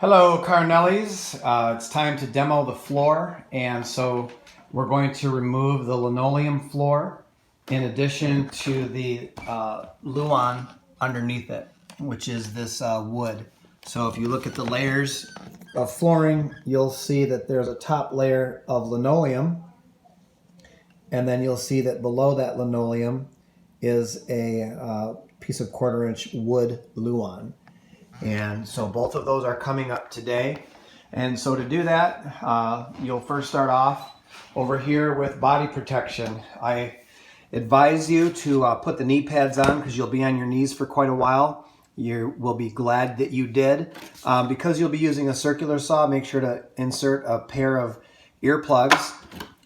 Hello, Carnellis. It's time to demo the floor, and so we're going to remove the linoleum floor in addition to the Luan underneath it, which is this wood. So if you look at the layers of flooring, you'll see that there's a top layer of linoleum, and then you'll see that below that linoleum is a piece of 1/4 inch wood Luan. And so both of those are coming up today. And so to do that, you'll first start off over here with body protection. I advise you to put the knee pads on because you'll be on your knees for quite a while. You will be glad that you did. Because you'll be using a circular saw, make sure to insert a pair of earplugs.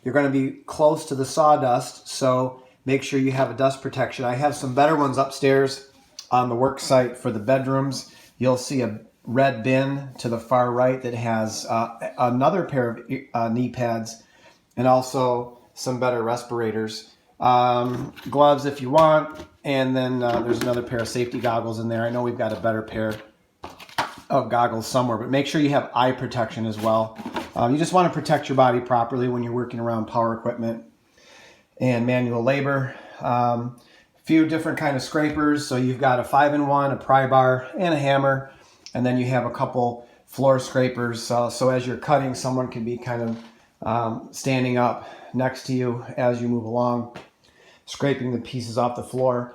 You're going to be close to the sawdust, so make sure you have a dust protection. I have some better ones upstairs on the work site for the bedrooms. You'll see a red bin to the far right that has another pair of knee pads and also some better respirators. Gloves if you want, and then there's another pair of safety goggles in there. I know we've got a better pair of goggles somewhere, but make sure you have eye protection as well. You just want to protect your body properly when you're working around power equipment and manual labor. Few different kind of scrapers. So you've got a 5-in-1, a pry bar, and a hammer, and then you have a couple floor scrapers. So as you're cutting, someone can be kind of standing up next to you as you move along, scraping the pieces off the floor.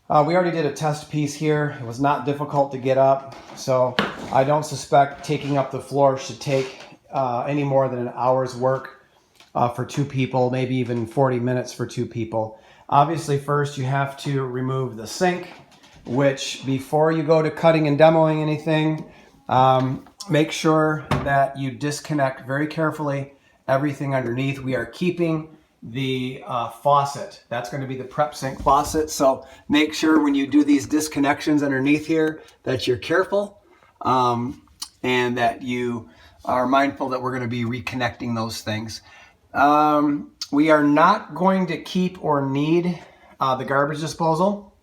We already did a test piece here. It was not difficult to get up, so I don't suspect taking up the floor should take any more than an hour's work for 2 people, maybe even 40 minutes for 2 people. Obviously, first you have to remove the sink, which before you go to cutting and demoing anything, make sure that you disconnect very carefully everything underneath. We are keeping the faucet. That's going to be the prep sink faucet. So make sure when you do these disconnections underneath here that you're careful and that you are mindful that we're going to be reconnecting those things. We are not going to keep or need the garbage disposal.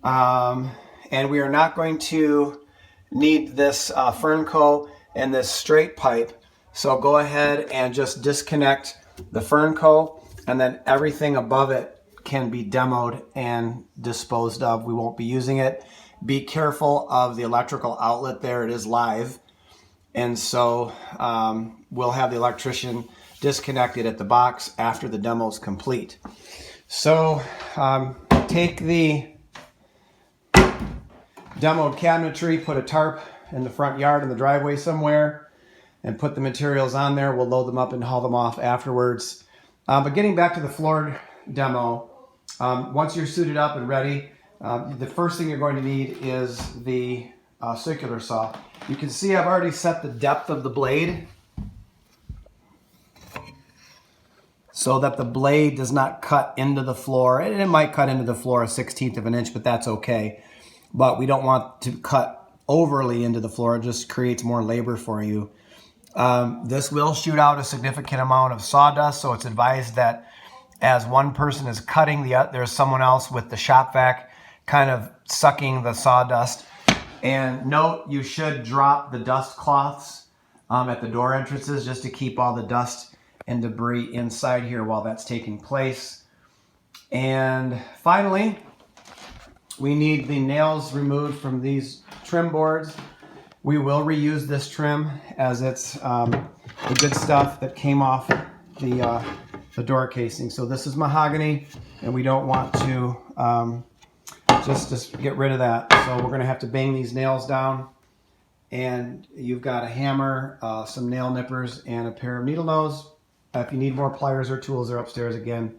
And we are not going to need this Fernco and this straight pipe. So go ahead and just disconnect the Fernco, and then everything above it can be demoed and disposed of. We won't be using it. Be careful of the electrical outlet there. It is live. And so we'll have the electrician disconnected at the box after the demo is complete. So take the demoed cabinetry, put a tarp in the front yard in the driveway somewhere, and put the materials on there. We'll load them up and haul them off afterwards. But getting back to the floor demo, once you're suited up and ready, the first thing you're going to need is the circular saw. You can see I've already set the depth of the blade so that the blade does not cut into the floor. And it might cut into the floor a 1/16 of an inch, but that's okay. But we don't want to cut overly into the floor. It just creates more labor for you. This will shoot out a significant amount of sawdust, so it's advised that as one person is cutting, there's someone else with the shop vac kind of sucking the sawdust. And note, you should drop the dust cloths at the door entrances just to keep all the dust and debris inside here while that's taking place. And finally, we need the nails removed from these trim boards. We will reuse this trim as it's the good stuff that came off the door casing. So this is mahogany, and we don't want to just get rid of that. So we're going to have to bang these nails down. And you've got a hammer, some nail nippers, and a pair of needle nose. If you need more pliers or tools, they're upstairs again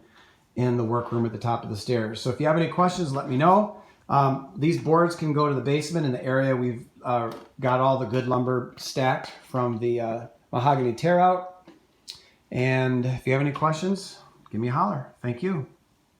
in the workroom at the top of the stairs. So if you have any questions, let me know. These boards can go to the basement in the area. We've got all the good lumber stacked from the mahogany tear out. And if you have any questions, give me a holler. Thank you.